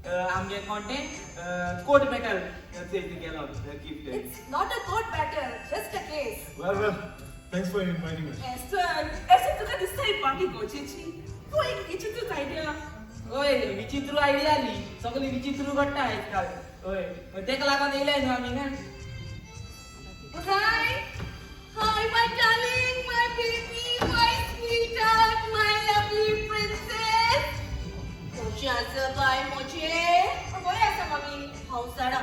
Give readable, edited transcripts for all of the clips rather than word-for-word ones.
आमगे content court battle गेलो gift. It's not a court battle, just a case. Well, thanks for inviting us. ऐसे तुका दिसता ही party गोचेची तो एक विचित्र आयडिया ओय विचित्र आयडिया आली सगळी विचित्र घडटा आजकाल ओय तेका लागून येयलाय न्हू आमी ना Hi, my darling, my baby, my sweetheart, my lovely princess. मोज्याचं बाय मोजे. बरें आसा मम्मी पावसाळा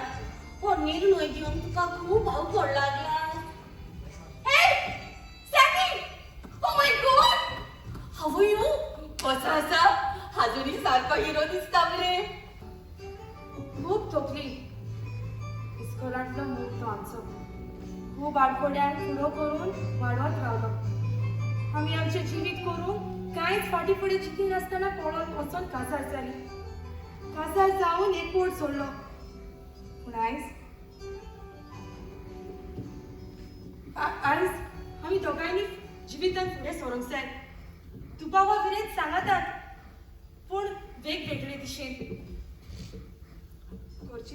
हो निर्णय घेऊन तुका खूप अवघड लागला. Hey, Sammy! Oh my God! How are you? कसा आसा? अजूनही सारखा हिरो दिसता मरे. खूप तोकली इस्कोलांतलो मूग तो आमचो खूप आडकोड्यान फुडो करून वाडवत रावलो आमी आमचें जिवीत करून कांयच फाटी फुडें चिंती नासतना पळोवन वचोन काजार जाली काजार जावन एकवट सोडलो पूण आयज आमी दोगांयनी जिवितान फुडें सरूंक जाय तुका हो विरेत सांगातात पूण वेगवेगळे दिशेन करची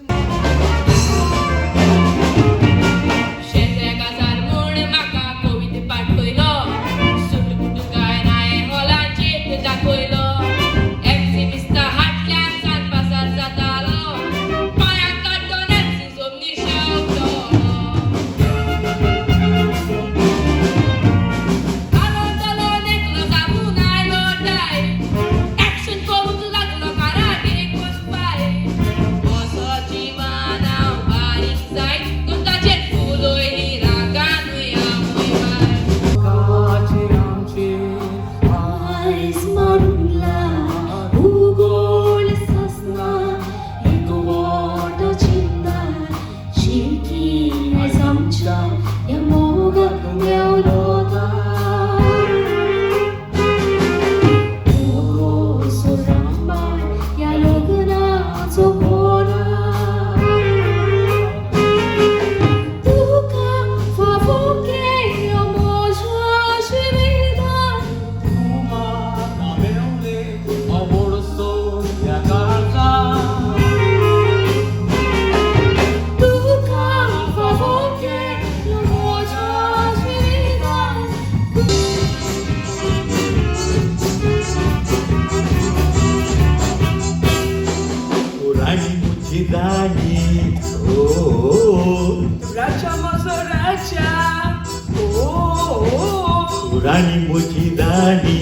Rani Mochidani,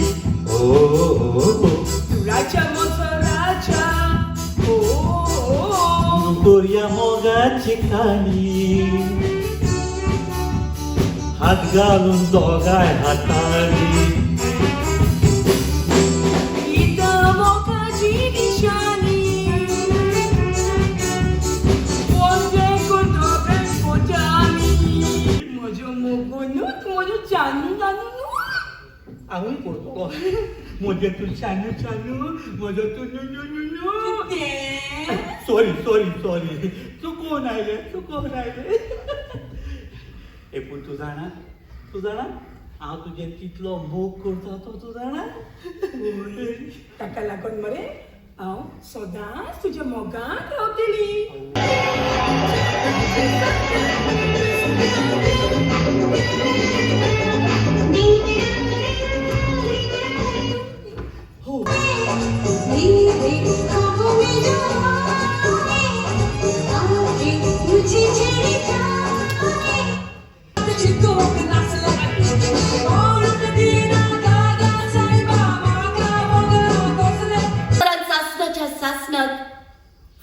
Raja moza raja, Gloria Moga Chikani, Hat Galun Dogai Hatari, Ida moka jivishani, Wonde kodobe kodani, Mojo mogonut mojo chandanu. Aún por todo. Moja tu chanu chanu, moja tu no. Sorry. Chukon आयले. पण तू जाणा हांव तुजें कितलो मोग करता तो तू जाणा ताका लागून मरे हांव सदांच तुज्या मोगान रावतली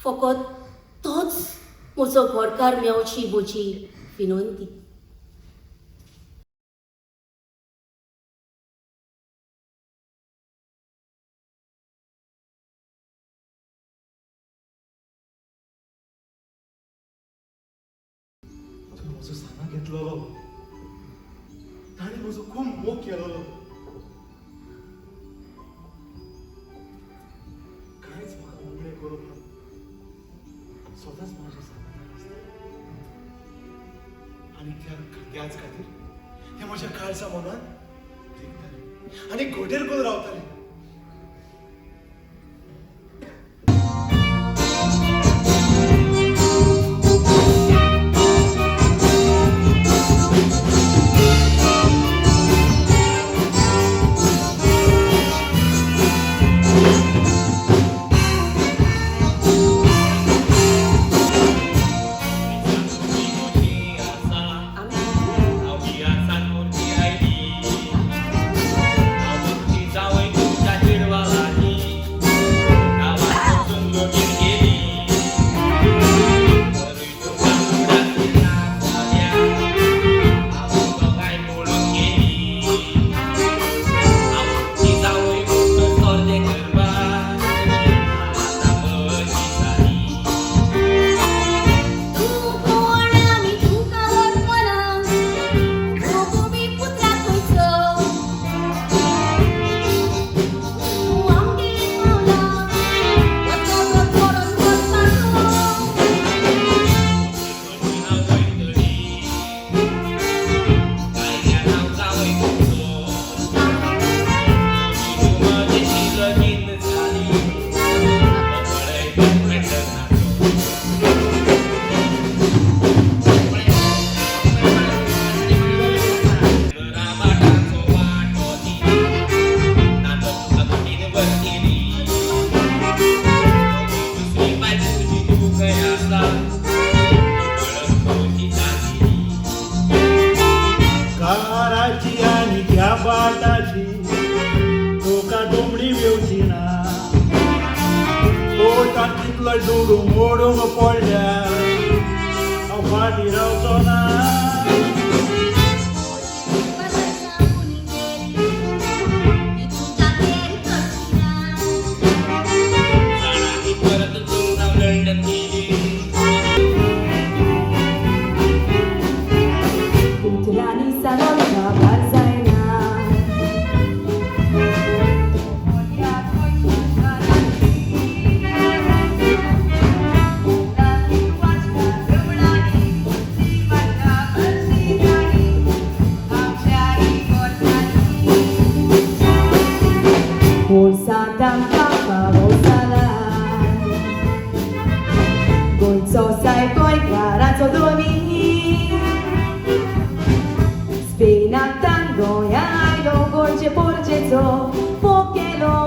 फकत तोच म्हजो घरकार मेवची बोची विनंती म्हजो साना घेतलेलो ताणें म्हजो खूब मोग केलेलो कांयच म्हाका उगडें करूंक ना सदांच म्हाज्या सानान आसता आनी त्याच खातीर ते म्हज्या काळजा मनान देखताले आनी घोटेर करून रावताले पोटाची तोका दोमडी मेवची ना पोटात तितलो डुडू मोडूंक पडल्यार हांव फाटी रावचो ना जाणारी परत तुमचा लंडन गेली कुत्र्यानी सांगोंका भार जायना Bolsa tampaka bolsala Golco sai poi carazzo dormi Spina tango jajdo gorcie porceco Pokelo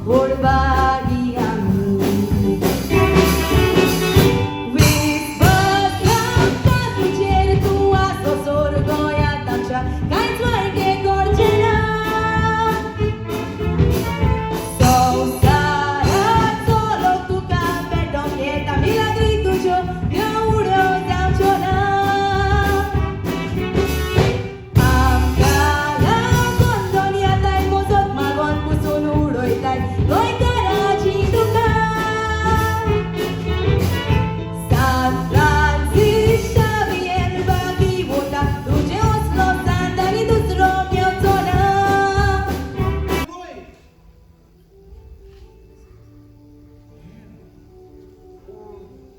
urbagi ami Wyzwodam patu cier tu a so sorgo ja tancia Kaj tvojke gorčena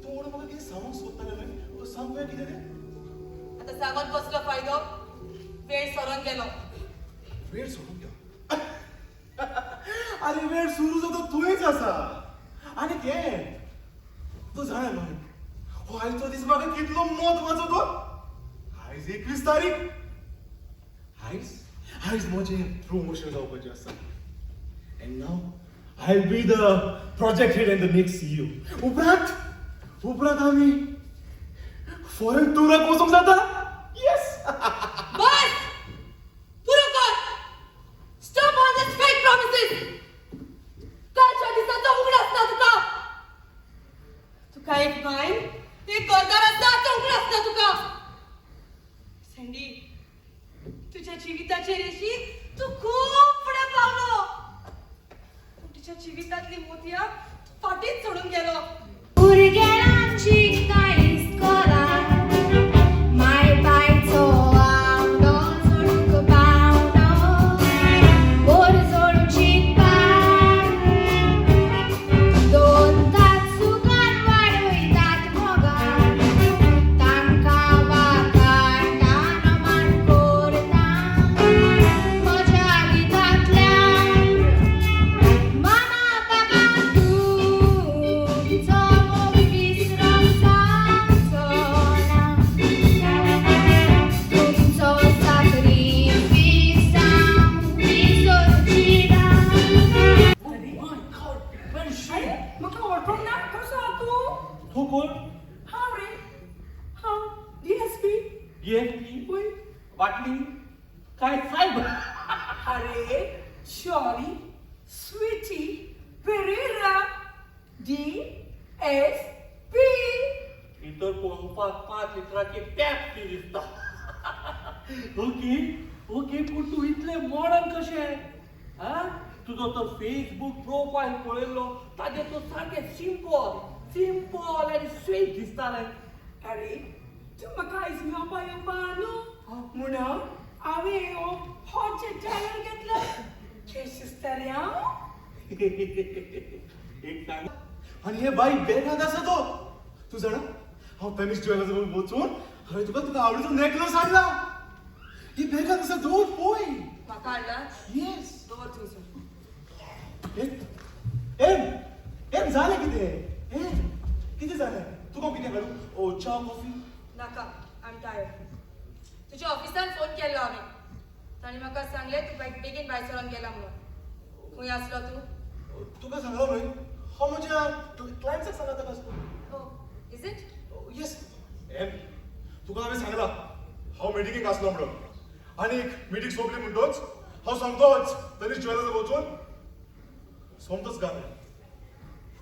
थोडं मला किती सांगूंक सोदतालें न्हय सांग पळय कितें तें आता सांगून कसलो फायदो वेळ सरून गेलो वेळ सोडून घ्या आरे वेळ सुरू जातो तुवेच आसा आनी हें तूं जाणा न्हय हो आयचो दीस म्हाका कितलो म्हत्वाचो तो आयज 21 तारीख आयज म्हजें प्रमोशन जावपाचें आसा end now I'll be the project head and the next CEO. उपरांत आमी फॉरेन टुराक वचूंक जाता येस बस पुरो कर स्टॉप ऑल दिस फेक प्रॉमिसेस कालच्या दिसाचो उगड आसता तुका एक मायन एक करदार आसता तो उगड आसता तुका सँडी तुझ्या जिविताचे रेशी तू खूप फुडें पावलो तुझ्या जिवितांतली मोतया फाटीत सोडून गेलो भुरग्यांची काय इस्कोला माय बायचो आवडो सोडूंक पावलो बोर सोडून शिकपाक दोन तास सुखान वाडयतात मोगान तांकां वाकांडान मान कोरता म्हज्या गितांतल्यान मामा बाबा तुमचो विसरूंक सांगचो ना तुमचो sacrifice विसरची ना म्हाका वळखूंक ना कसो आहा तूं तूं कोण हांव रे हांव DSP EFP पळय वाटली काय साहेब अरे शॉरी स्वीटी पेरेरा DSP इतर पळोवपाक 5 लिटराची टॅप ती दिसता ओके ओके पूण तूं इतलें मॉडर्न कशें हा तुजो तो फेसबूक प्रोफायल पळयल्लो ताजेर तो सारकें सिंपल आनी स्वीट दिसतालें अरे तूं म्हाका आयज मेळपा येवपा न्हू म्हणून हांवें हो हॉटचे टायर घेतलो केस रे हांव एक सांग आनी हे बाई बेगाद आसा तो तूं जाणा हांव तनिश ज्वेलर्स वचून हांवें तुका आवडीचो नेकलेस हाडला ही बेगाद आसा दवर पळय म्हाका हाडला येस दवर थंयसर एम जालें कितें कितें जालें तुका कितें हाडू ओ च्या कॉफी नाका आय एम टायर्ड तुज्या ऑफिसान फोन केल्लो हांवें ताणी म्हाका सांगलें तूं बेगीन भायर सरोन गेला म्हणून खंय आसलो तूं तुका सांगलो न्हय हांव म्हज्या क्लायंट्साक सांगता आसलो हो इज इट येस एम तुका हांवें सांगलां हांव मिटिंगेक आसलो म्हणून आनी मिटींग सोंपली म्हणटोच हांव समतोच तरी ज्वेलर्स वचून समतोच घाल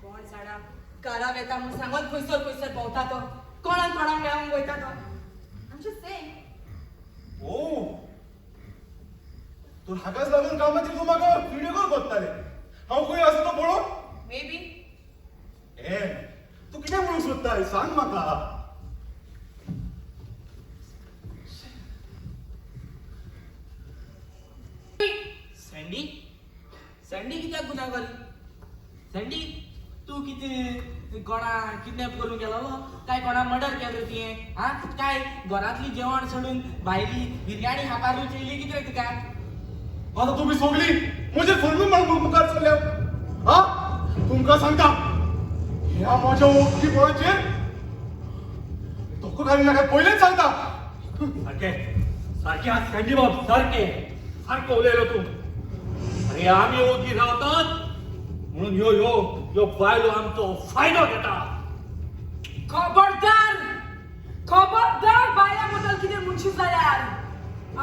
कोण जाणा घरा येता म्हूण सांगून खंयसर खंयसर भोंवता तो कोणाक मेळूंक वयता तो आमचे सेम ओ तू हाकाच लागून कामाची तू म्हाका व्हिडिओ कॉल करताले हांव खंय आसा तो पळोवंक मे बी ए तू कितें म्हणूंक सोदता सांग म्हाका सँडी सँडी कित्याक गुन्हा जाली सँडी तू कितें कोणा किडनॅप करून गेलो काय कोणा मर्डर केलो तुवें हा काय घरांतली जेवण सोडून भायली बिरयाणी खावपाक रुचयली कितें रे तुका आता तुम्ही सोगली म्हजे फर्मी म्हणून मुखार चल्ल्या हा तुमकां सांगता ह्या माझ्या ओळखीपणाचेर धोको घाली नाका पयलेच सांगता सारखे सारखे आज सँडी बाब सारखे सारको उलयलो तू अरे आम्ही ओळखी रावतात म्हणून ह्यो ह्यो ह्यो बायलो आमचो फायदो घेता खबरदार खबरदार बायला बद्दल कितें म्हणशी जाल्यार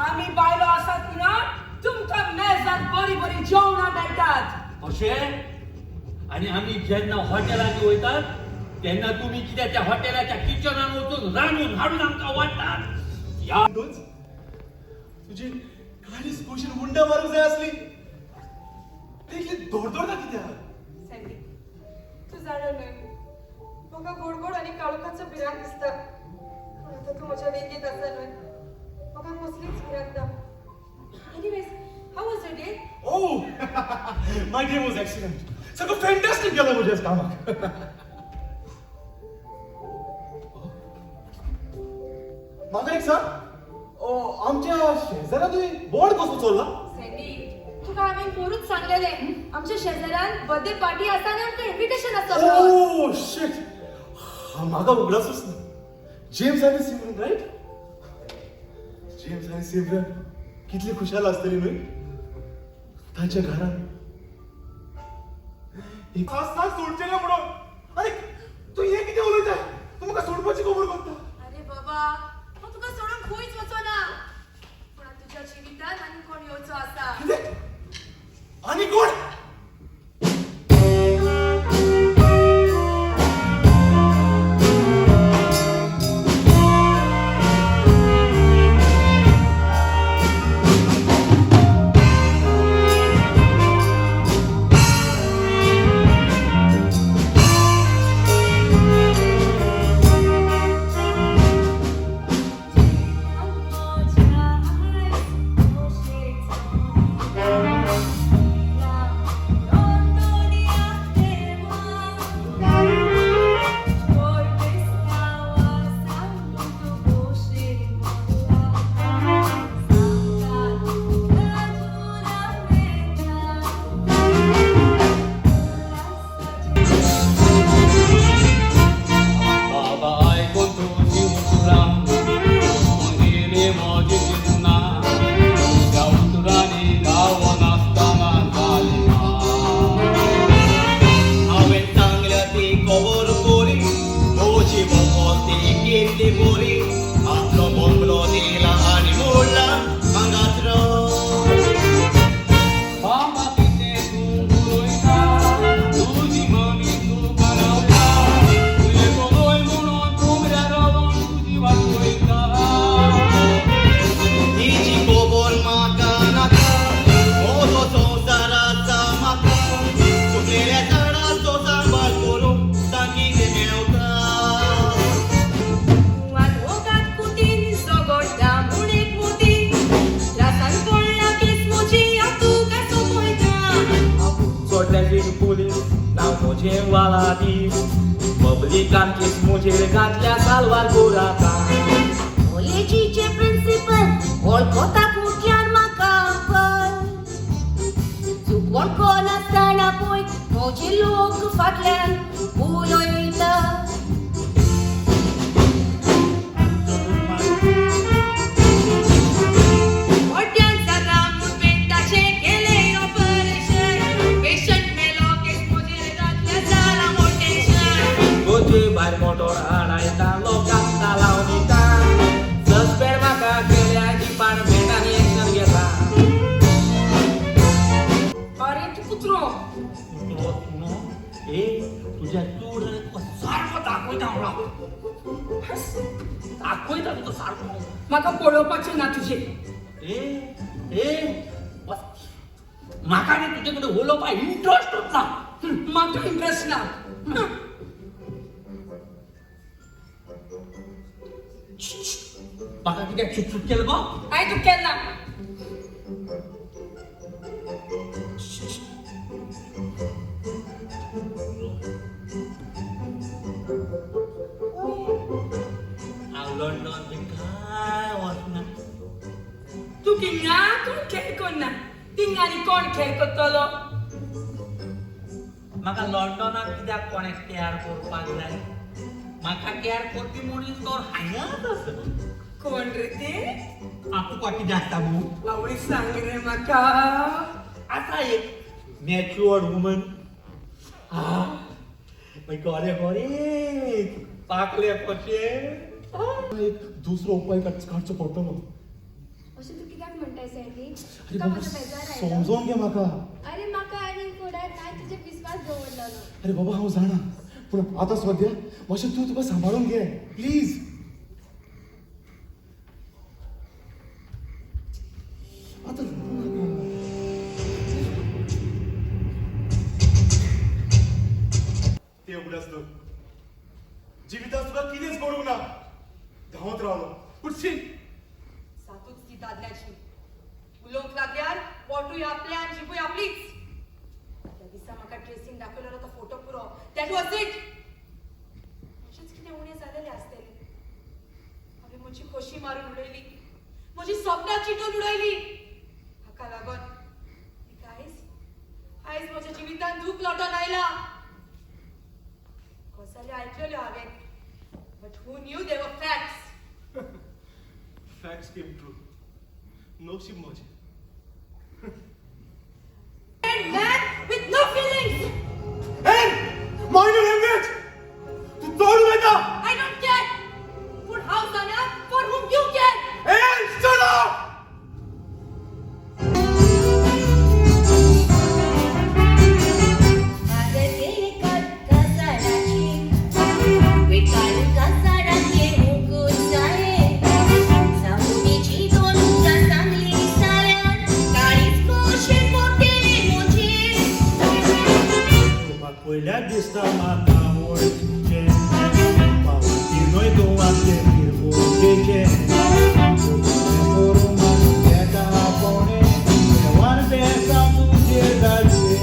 आमी बायलो आसात ना तुमकां मेजात बरी बरी जेवणां मेळटात अशें आणि आम्ही जेन्ना हॉटेलांनी वयतात तेन्ना तुम्ही कितें त्या हॉटेलाच्या किचनान वचून रांदून हाडून आमकां वाडटात या तूच तुजी गाडी स्कुशीन उंडा मारूंक जाय आसली तितली धोडधोडता कित्याक सँडी तू जाणा न्हय म्हाका गोड आनी काळोखाचो भिरांत दिसता पूण आतां तूं म्हज्या वेगीत आसा न्हय म्हाका कसलीच भिरांत ना anyways how was your day Oh, my day was excellent. सगळं फॅन्टॅस्टिक गेलं म्हज्या कामाक. म्हाका एक सांग, आमच्या शेजाऱ्यातूय बोर्ड कसो चल्ला? सँडी तुका हांवें पोरूच सांगलेलें आमच्या शेजाऱ्यान बर्थडे पार्टी आसा आनी आमकां इन्विटेशन आसा म्हणून. Oh, shit. म्हाका उगडासच ना. जेम्स आनी सिमरन राईट? जेम्स आनी सिमरन कितली खुशाल आसतली न्हय? तांच्या घरान एक आसता सोडचें ना म्हणून. अरे तू हे कितें उलयता? तू म्हाका सोडपाची खबर करता. अरे बाबा हांव तुका सोडून खंयच वचना पूण तुज्या जिवितांत आनी कोण येवचो आसा. कितें? आनी कोण? Publicantes मुझे घातल्या सालवार गोराका कॉलेजीचे प्रिन्सिपल वळखता कुठल्यान म्हाका चुकवण कोण आसतना पळय म्हजे लोक फाटल्यान उलयता भायर मोटोर हाडायता लोकांक लावनीता सस्पेंड म्हाका केल्या डिपार्टमेंटांनी दाखयता दाखयता तुका सारको म्हाका पळोवपाचें ना तुजें. ए ए बस म्हाका न्ही तुजे कडेन उलोवपाक इंट्रस्टूच ना. म्हाका इंट्रस्ट ना. म्हाका कित्याक चुक केलं गो? हांवें तुका केन्ना हांव लंडन बी काय वचना. तूं थिंगा कोण खेळ करना. थिंगा आनी कोण खेळ करतलो. म्हाका लंडनाक कित्याक कोणें केअर करपाक जाय? म्हाका केअर करपी मनीस तर हांगाच आसा. कोण रे ते? तुका कितें आसता मू? आवडी सांग रे म्हाका. आसा एक मॅच्युअर्ड वुमन. मागीर गोरे गोरे पाकले कशे. एक दुसरो उपाय काडचो पडटलो. अशें तूं कित्याक म्हणटाय सँडी? अरे तुका बाबा म्हजो बेजार आयलो? समजून घे म्हाका. अरे म्हाका आनी फुडें कांय तुजेर विस्वास दवरलो ना. अरे बाबा हांव जाणा पूण आतां सद्या मातशें तूं तुका सांबाळून घे प्लीज. आतां ते उगडास न्हू. जिवितांत तुका कितेंच करूंक ना. धांवत रावलो पूण शी सातूच ती दादल्याची. उलोवंक लागल्यार पोटूय आपलें आनी जिबूय आपलीच. त्या दिसा म्हाका ड्रेसींग दाखयलेलो तो फोटो पुरो. That was it. म्हजेंच कितें उणें जालेलें आसतलें. हांवें म्हजी खोशी मारून उडयली. म्हजी सपनां चिंतून उडयली. हाका लागून आयज म्हज्या जिवितांत दूख लोटोन आयला. गजाली आयकलेल्यो हांवें. बट हू न्यू दे वर फॅक्ट्स. फॅक्ट्स केम ट्रू. नशीब म्हजें. Man with no feelings. Hey! Mind your language! तू चोड उलयता. I don't care. Put house on her for whom you care. Hey! Shut up! पयल्याच दिसता म्हाका वळखीचें. पावती न्हय तूं आपलें किरकोळेचें. करून म्हाका घेता कोणें देवान बेसा तुजेर धाडलें.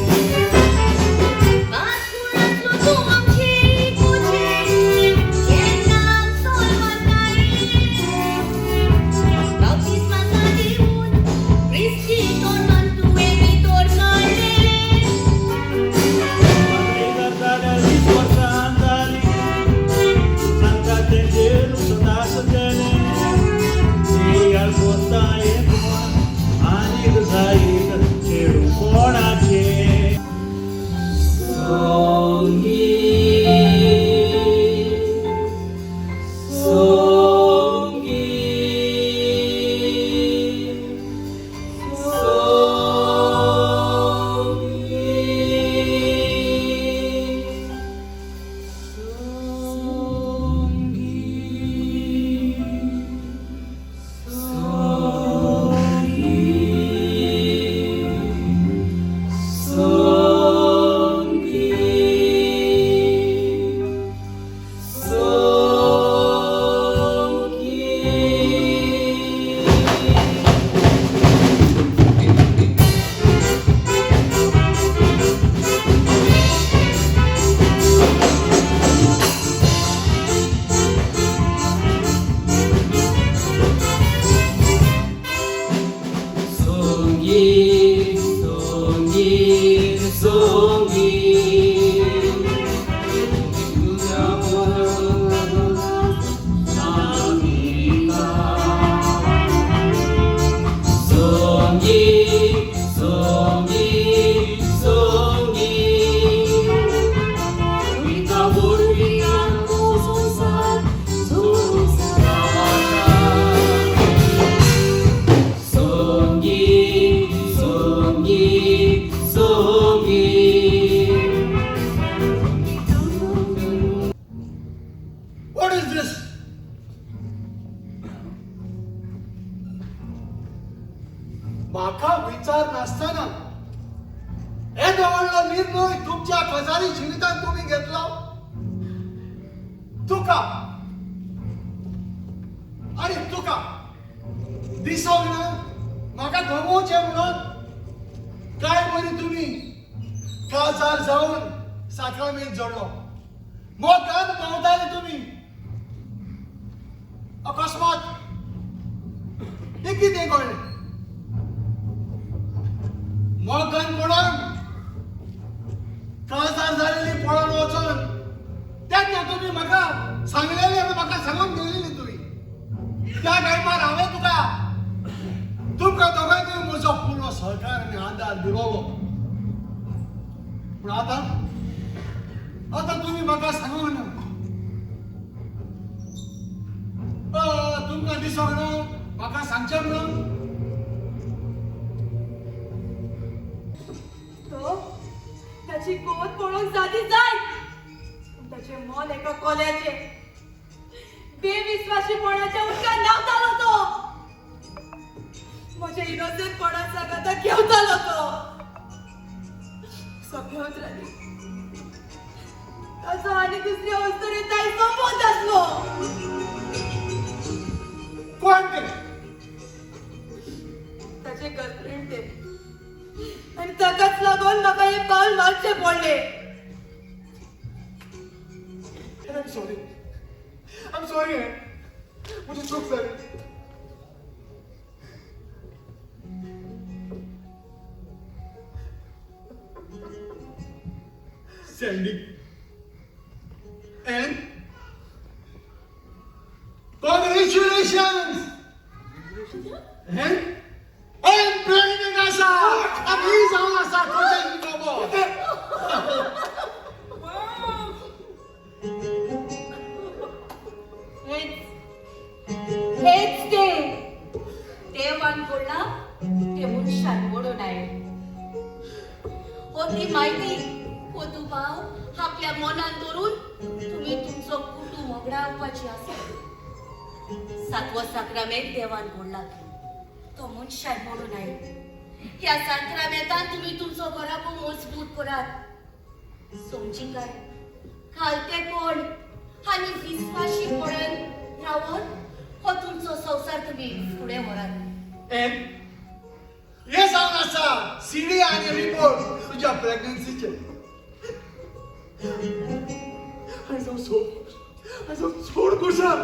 संस्कार नासतना हे व्हडलो निर्णय तुमच्या खजानी जिवितांत तुम्ही घेतलो तुका आणि तुका दिसोक ना म्हाका गमोवचें म्हणून काय बरी तुम्ही काजार जावन साखरामेंत जोडलो मोगान पावताले तुम्ही अकस्मात हे कितें कळ्ळें मोगान पडून काजार जालेली पळोवन वचून तेन्ना तुम्ही म्हाका सांगलेली आनी म्हाका सांगून गेलेली तुम्ही त्या टायमार हांवें तुमकां दोगांयकूय म्हजो पूर्ण सहकार आनी आदार दिलोलो पूण आतां तुम्ही म्हाका सांगूंक ना तुमकां दिसोक ना म्हाका सांगचें म्हणून तो त्याची गोद पळून जाती जाय त्याचे मन एका कोल्याचे बेविश्वासीपणाच्या उदकान न्हावतालो तो म्हज्या इनोसंटपणाचा कथा घेवतालो तो सगळ्यात राहिली ताचो आनी दुसरी अवस्तरी ताई संबंध आसलो कोण ते ताचे गर्लफ्रेंड ते आणि ताकाच लागून म्हाका हे पाऊल मारचे पडले I'm sorry मुझे चूक झाली Sandy and congratulations and I'm pregnant Asa and he's on Asa project no more हेच ते वानकोडला ते मनशान म्हणून आहे हो ती माहिती हो तू भाव आपल्या मनात धरून तुम्ही तुमचं कुटुंब घडवपाची आसा 7वा साक्रामेंत देवान घडला तो मनशान म्हणून आहे ह्या साक्रामेंतान तुम्ही तुमचो घराबो मजबूत करात समजी काय खालते कोण आणि विश्वासी पडन रावण हो तुमचो संसार तुम्ही पुढे व्हरात and हे जावन आसा सीडी आणि रिपोर्ट तुझ्या प्रेग्नन्सीचे हांव सोड खुशाल